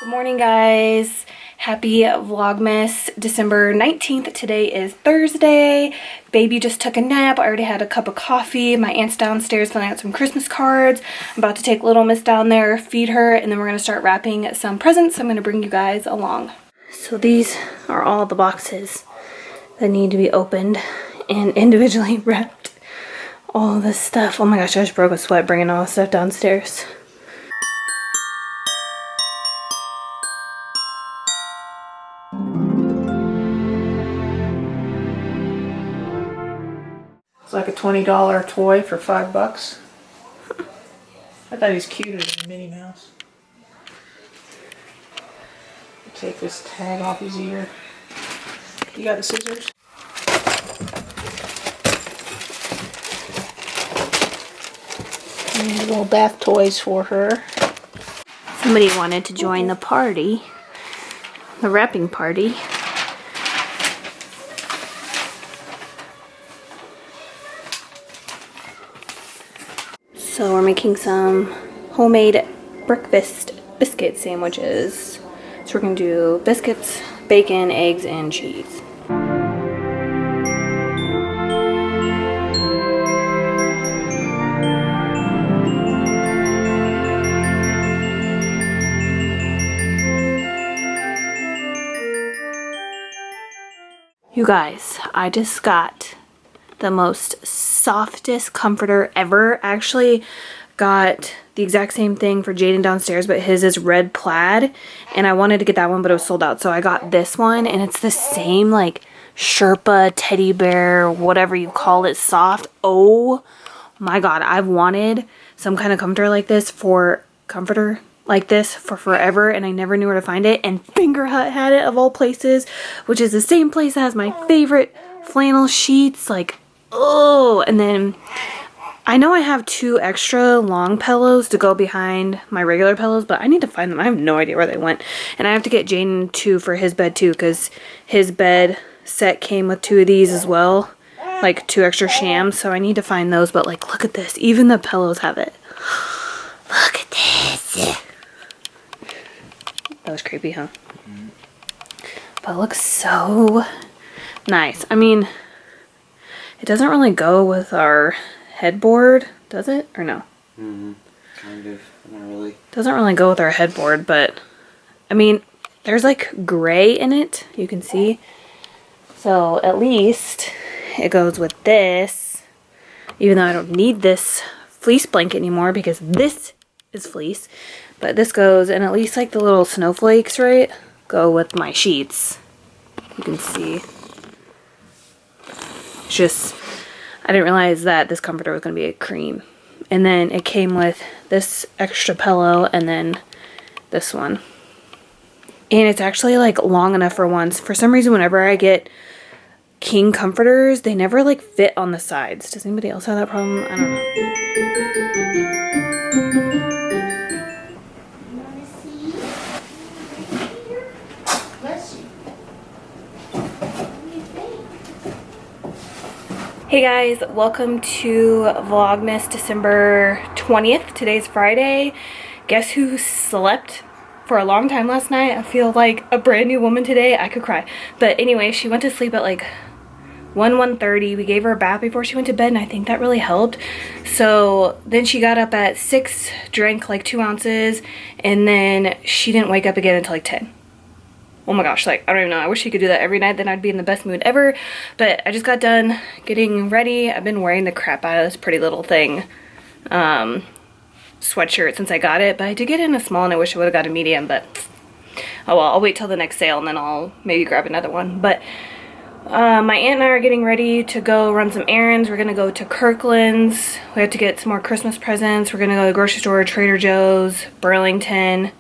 Good morning, guys. Happy Vlogmas December 19th. Today is Thursday. Baby just took a nap. I already had a cup of coffee. My aunt's downstairs filling out some Christmas cards. I'm about to take little miss down there, feed her, and then we're going to start wrapping some presents. I'm going to bring you guys along. So these are all the boxes that need to be opened and individually wrapped. All this stuff. Oh my gosh, I just broke a sweat bringing all this stuff downstairs. It's like a $20 toy for $5. I thought he was cuter than Minnie Mouse. Take this tag off his ear. You got the scissors? And little bath toys for her. Somebody wanted to join the party, the wrapping party. So we're making some homemade breakfast biscuit sandwiches. So we're gonna do biscuits, bacon, eggs, and cheese. You guys, I just got the most softest comforter ever. I actually got the exact same thing for Jaden downstairs, but his is red plaid, and I wanted to get that one, but it was sold out. So I got this one, and it's the same like Sherpa, teddy bear, whatever you call it, soft. Oh my god, I've wanted some kind of comforter like this for forever, and I never knew where to find it, and Finger Hut had it of all places, which is the same place that has my favorite flannel sheets. Like, oh, and then I know I have 2 extra long pillows to go behind my regular pillows, but I need to find them. I have no idea where they went, and I have to get Jaden 2 for his bed too, because his bed set came with 2 of these as well, like 2 extra shams, so I need to find those. But like, look at this, even the pillows have it. Look at this. That was creepy, huh? Mm-hmm. But it looks so nice. I mean, it doesn't really go with our headboard, does it? Or no? Mm-hmm. Kind of. Not really. Doesn't really go with our headboard, but I mean, there's like gray in it, you can see. So at least it goes with this, even though I don't need this fleece blanket anymore because this is fleece. But this goes, and at least like the little snowflakes, right, go with my sheets. You can see. It's just, I didn't realize that this comforter was going to be a cream. And then it came with this extra pillow and then this one. And it's actually like long enough for once. For some reason, whenever I get king comforters, they never like fit on the sides. Does anybody else have that problem? I don't know. Hey guys, welcome to Vlogmas December 20th. Today's Friday. Guess who slept for a long time last night? I feel like a brand new woman today. I could cry. But anyway, she went to sleep at like 1:30. We gave her a bath before she went to bed, and I think that really helped. So then she got up at 6, drank like 2 ounces, and then she didn't wake up again until like 10. Oh my gosh, like, I don't even know. I wish she could do that every night. Then I'd be in the best mood ever. But I just got done getting ready. I've been wearing the crap out of this pretty little thing sweatshirt since I got it. But I did get it in a small, and I wish I would have got a medium. But, oh well, I'll wait till the next sale, and then I'll maybe grab another one. But my aunt and I are getting ready to go run some errands. We're going to go to Kirkland's. We have to get some more Christmas presents. We're going to go to the grocery store, Trader Joe's, Burlington.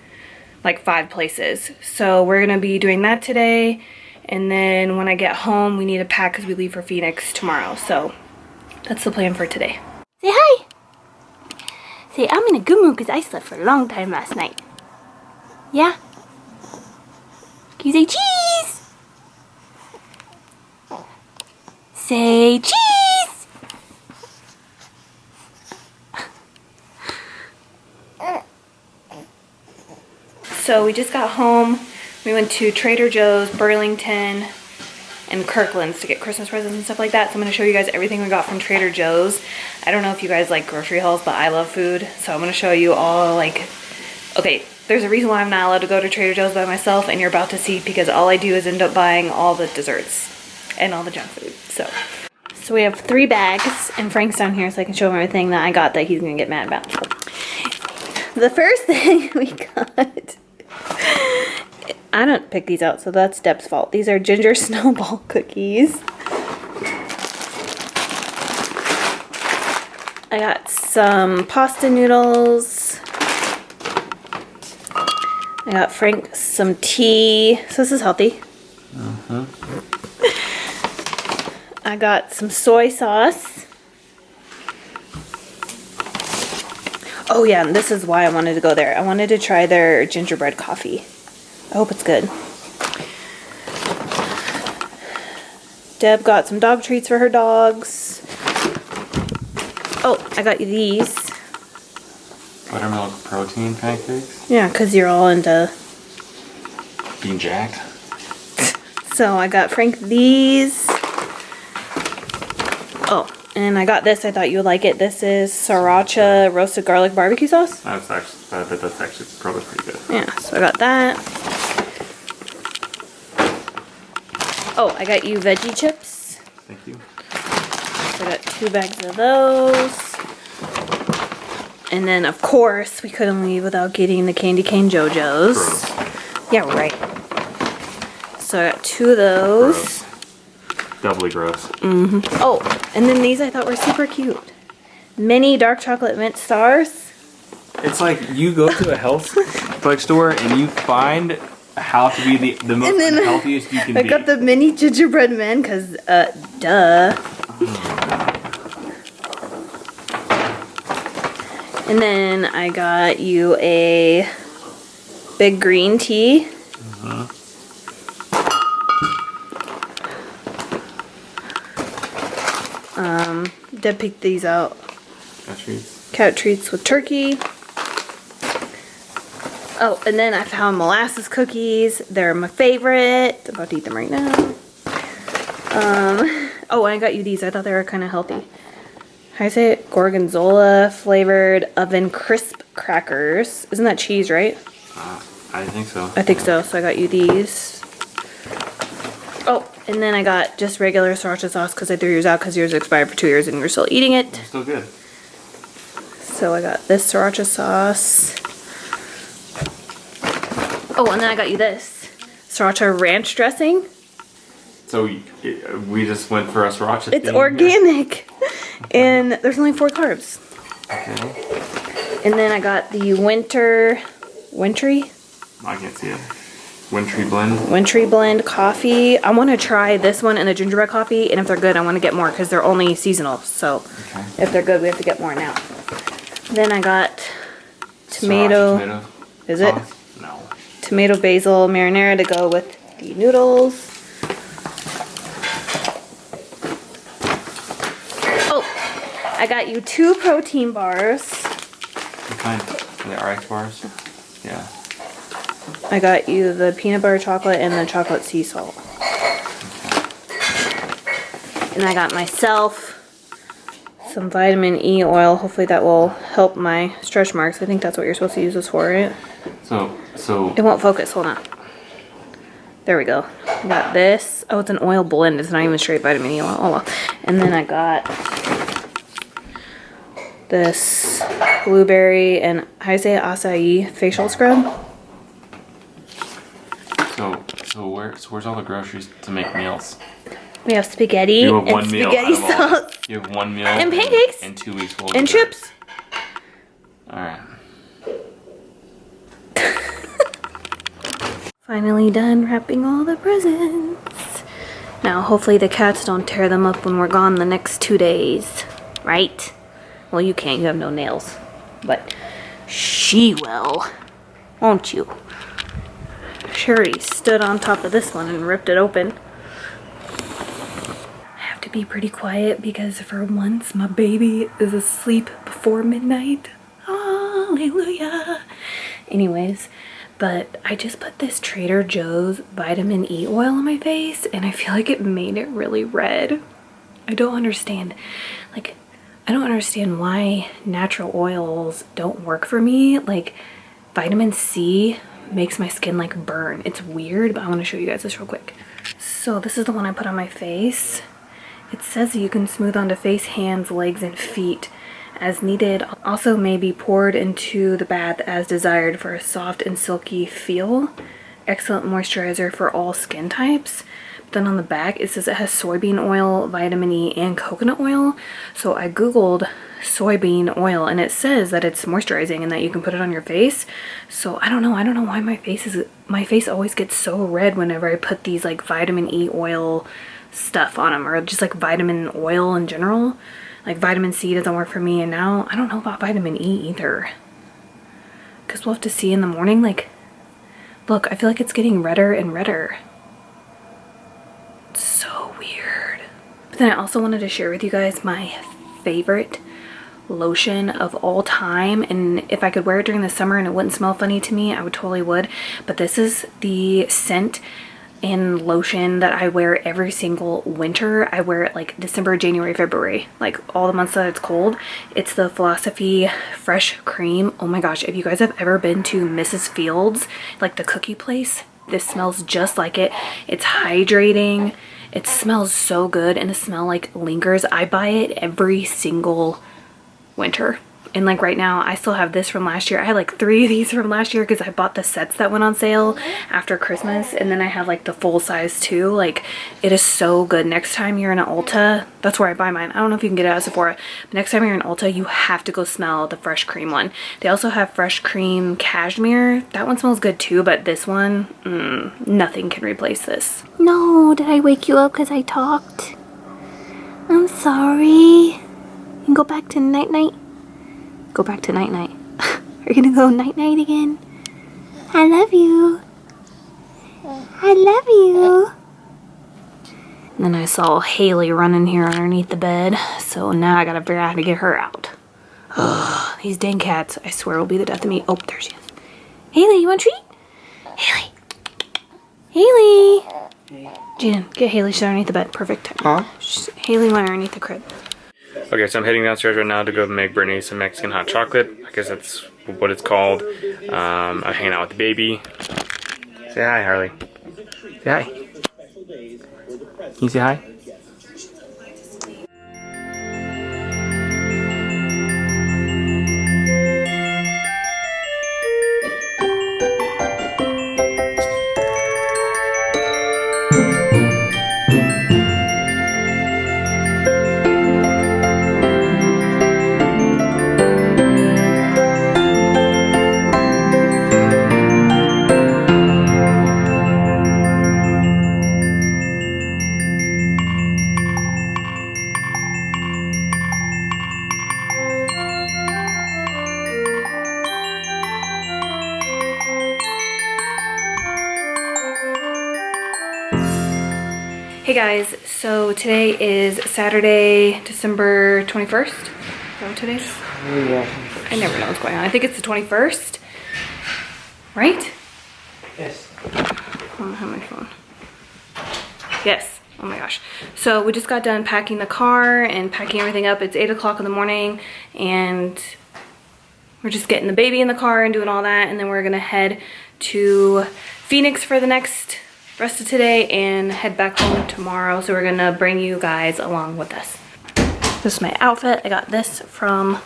Like 5 places. So we're gonna be doing that today, and then when I get home we need to pack because we leave for Phoenix tomorrow. So that's the plan for today. Say hi. Say I'm in a good mood because I slept for a long time last night. Yeah? Can you say cheese? Say cheese. So we just got home. We went to Trader Joe's, Burlington, and Kirkland's to get Christmas presents and stuff like that. So I'm going to show you guys everything we got from Trader Joe's. I don't know if you guys like grocery hauls, but I love food. So I'm going to show you all, like, okay, there's a reason why I'm not allowed to go to Trader Joe's by myself, and you're about to see, because all I do is end up buying all the desserts and all the junk food. So we have 3 bags, and Frank's down here so I can show him everything that I got that he's going to get mad about. The first thing we got, I don't pick these out, so that's Deb's fault. These are ginger snowball cookies. I got some pasta noodles. I got Frank some tea. So this is healthy. I got some soy sauce. Oh yeah, and this is why I wanted to go there. I wanted to try their gingerbread coffee. I hope it's good. Deb got some dog treats for her dogs. Oh, I got you these. Buttermilk protein pancakes? Yeah, because you're all into Being jacked? So I got Frank these. Oh, and I got this. I thought you would like it. This is sriracha roasted garlic barbecue sauce. That's actually, I bet that's actually probably pretty good. Yeah, so I got that. Oh, I got you veggie chips. Thank you. So I got 2 bags of those. And then, of course, we couldn't leave without getting the candy cane JoJo's. Gross. Yeah, right. So I got 2 of those. Gross. Doubly gross. Oh, and then these I thought were super cute. Mini dark chocolate mint stars. It's like you go to a health food store and you find how to be the most And then unhealthiest you can I be. got the mini gingerbread men because, duh. And then I got you a big green tea. Deb picked these out. Cat treats with turkey. Oh, and then I found molasses cookies. They're my favorite. I'm about to eat them right now. Oh, and I got you these. I thought they were kind of healthy. How do I say it? Gorgonzola flavored oven crisp crackers. Isn't that cheese, right? I think so. I think so. So I got you these. Oh, and then I got just regular sriracha sauce because I threw yours out because yours expired for 2 years and you're still eating it. It's still good. So I got this sriracha sauce. Oh, and then I got you this sriracha ranch dressing. So we just went for a sriracha. It's organic, and there's only 4 carbs. Okay. And then I got the wintry I can't see it. Wintry blend coffee. I want to try this one and the gingerbread coffee, and if they're good, I want to get more because they're only seasonal. So if they're good, we have to get more now. Then I got tomato. Is it? No. Tomato basil marinara to go with the noodles. Oh, I got you 2 protein bars. What kind? Are they RX bars? Yeah. I got you the peanut butter chocolate and the chocolate sea salt. And I got myself some vitamin E oil. Hopefully that will help my stretch marks. I think that's what you're supposed to use this for, right? So It won't focus. Hold on. There we go. I got this. Oh, it's an oil blend. It's not even straight vitamin E oil. Oh well. And then I got this blueberry and how do you say it? Acai facial scrub. So where's all the groceries to make meals? We have spaghetti You have and one meal spaghetti out of all sauce. this. You have one meal And pancakes. in 2 weeks. We'll And do that. chips. Alright. Finally done wrapping all the presents. Now hopefully the cats don't tear them up when we're gone the next 2 days. Right? Well, you can't. You have no nails. But she will. Won't you? Sherry stood on top of this one and ripped it open. I have to be pretty quiet because for once my baby is asleep before midnight. Hallelujah. Anyways, but I just put this Trader Joe's vitamin E oil on my face and I feel like it made it really red. I don't understand. Like, I don't understand why natural oils don't work for me. Like, vitamin C makes my skin like burn. It's weird, but I want to show you guys this real quick. So this is the one I put on my face. It says you can smooth onto face, hands, legs, and feet as needed. Also may be poured into the bath as desired for a soft and silky feel. Excellent moisturizer for all skin types. But then on the back it says it has soybean oil, vitamin E, and coconut oil. So I googled soybean oil and it says that it's moisturizing and that you can put it on your face. So I don't know why my face always gets so red whenever I put these like vitamin E oil stuff on them, or just like vitamin oil in general. Like vitamin C doesn't work for me, and now I don't know about vitamin E either. Because we'll have to see in the morning. Like, look, I feel like it's getting redder and redder. It's so weird. But then I also wanted to share with you guys my favorite lotion of all time. And if I could wear it during the summer and it wouldn't smell funny to me, I would totally would. But this is the scent and lotion that I wear every single winter. I wear it like December, January, February, like all the months that it's cold. It's the Philosophy Fresh Cream. Oh my gosh, if you guys have ever been to Mrs. Fields, like the cookie place, this smells just like it. It's hydrating. It smells so good and the smell like lingers. I buy it every single winter. And like right now I still have this from last year. I had like 3 of these from last year because I bought the sets that went on sale after Christmas, and then I have like the full size too. Like, it is so good. Next time you're in an Ulta, that's where I buy mine. I don't know if you can get it at Sephora, but next time you're in Ulta you have to go smell the Fresh Cream one. They also have Fresh Cream Cashmere. That one smells good too, but this one, nothing can replace this. No, did I wake you up because I talked? I'm sorry. You can go back to night-night. Go back to night-night. Are you gonna go night-night again? I love you. I love you. And then I saw Haley running here underneath the bed, so now I gotta figure out how to get her out. Ugh, these dang cats, I swear, will be the death of me. Oh, there she is. Haley, you want a treat? Haley. Haley. Jen, get Haley. She's underneath the bed. Perfect. Huh? Haley went underneath the crib. Okay, so I'm heading downstairs right now to go make Brittany some Mexican hot chocolate. I guess that's what it's called. I'm hanging out with the baby. Say hi, Harley. Say hi. Can you say hi? Hey guys, so today is Saturday, December 21st. Is that what today is? Yeah. I never know what's going on. I think it's the 21st, right? Yes. I don't have my phone. Yes. Oh my gosh. So we just got done packing the car and packing everything up. It's 8 o'clock in the morning and we're just getting the baby in the car and doing all that. And then we're gonna head to Phoenix for the next rest of today and head back home tomorrow. So we're gonna bring you guys along with us. This is my outfit. I got this from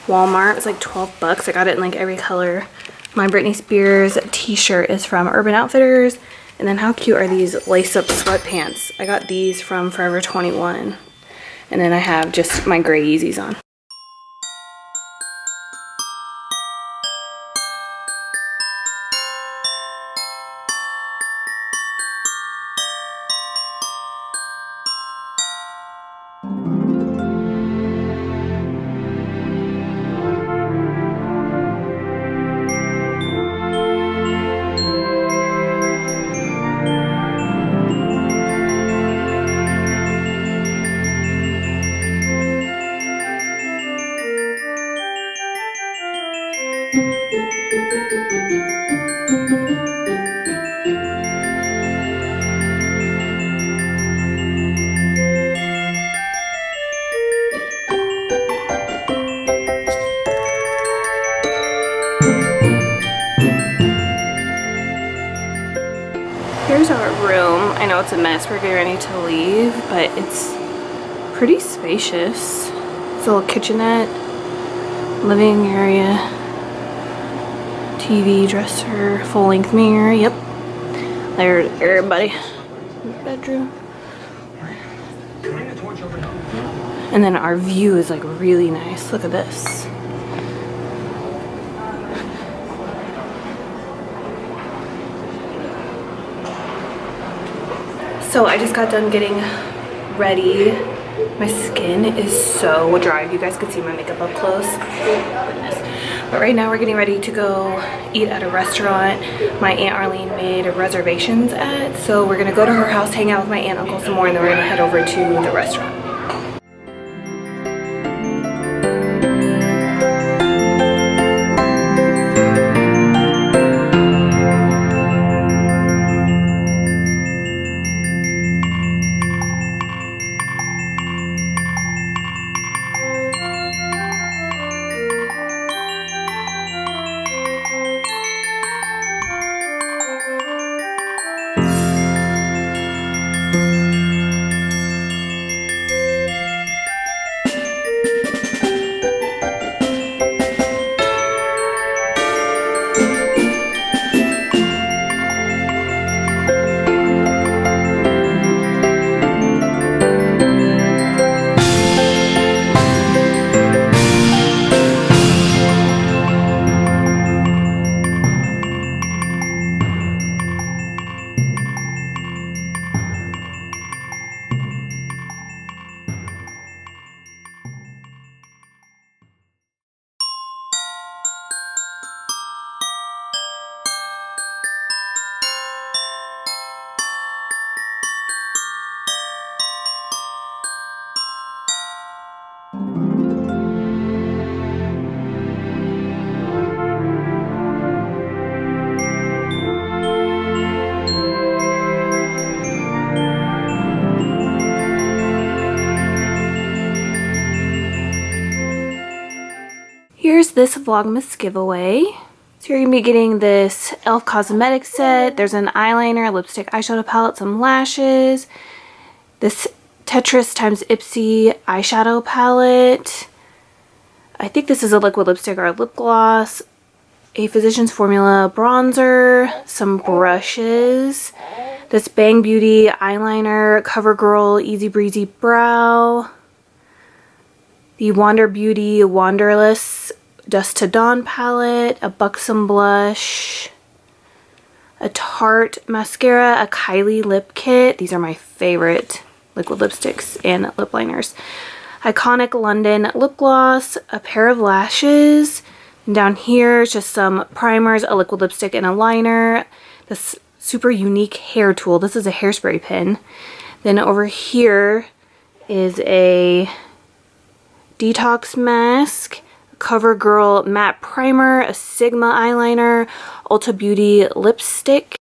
Walmart. It was like 12 bucks. I got it in like every color. My Britney Spears t-shirt is from Urban Outfitters. And then how cute are these lace-up sweatpants? I got these from Forever 21. And then I have just my gray Yeezys on. I know it's a mess. We're getting ready to leave, but it's pretty spacious. It's a little kitchenette, living area, TV, dresser, full-length mirror. Yep. There's everybody. Bedroom. And then our view is like really nice. Look at this. So I just got done getting ready. My skin is so dry. You guys could see my makeup up close. But right now we're getting ready to go eat at a restaurant my Aunt Arlene made reservations at. So we're gonna go to her house, hang out with my aunt and uncle some more, and then we're gonna head over to the restaurant. Here's this Vlogmas giveaway. So you're gonna be getting this e.l.f. cosmetics set. There's an eyeliner, lipstick, eyeshadow palette, some lashes, this Tetris times Ipsy eyeshadow palette. I think this is a liquid lipstick or a lip gloss, a Physicians Formula bronzer, some brushes, this Bang Beauty eyeliner, CoverGirl Easy Breezy Brow, the Wander Beauty Wanderlust Dust to Dawn palette, a Buxom blush, a Tarte mascara, a Kylie lip kit. These are my favorite liquid lipsticks and lip liners. Iconic London lip gloss, a pair of lashes. And down here is just some primers, a liquid lipstick, and a liner. This super unique hair tool. This is a hairspray pen. Then over here is a detox mask, CoverGirl matte primer, a Sigma eyeliner, Ulta Beauty lipstick,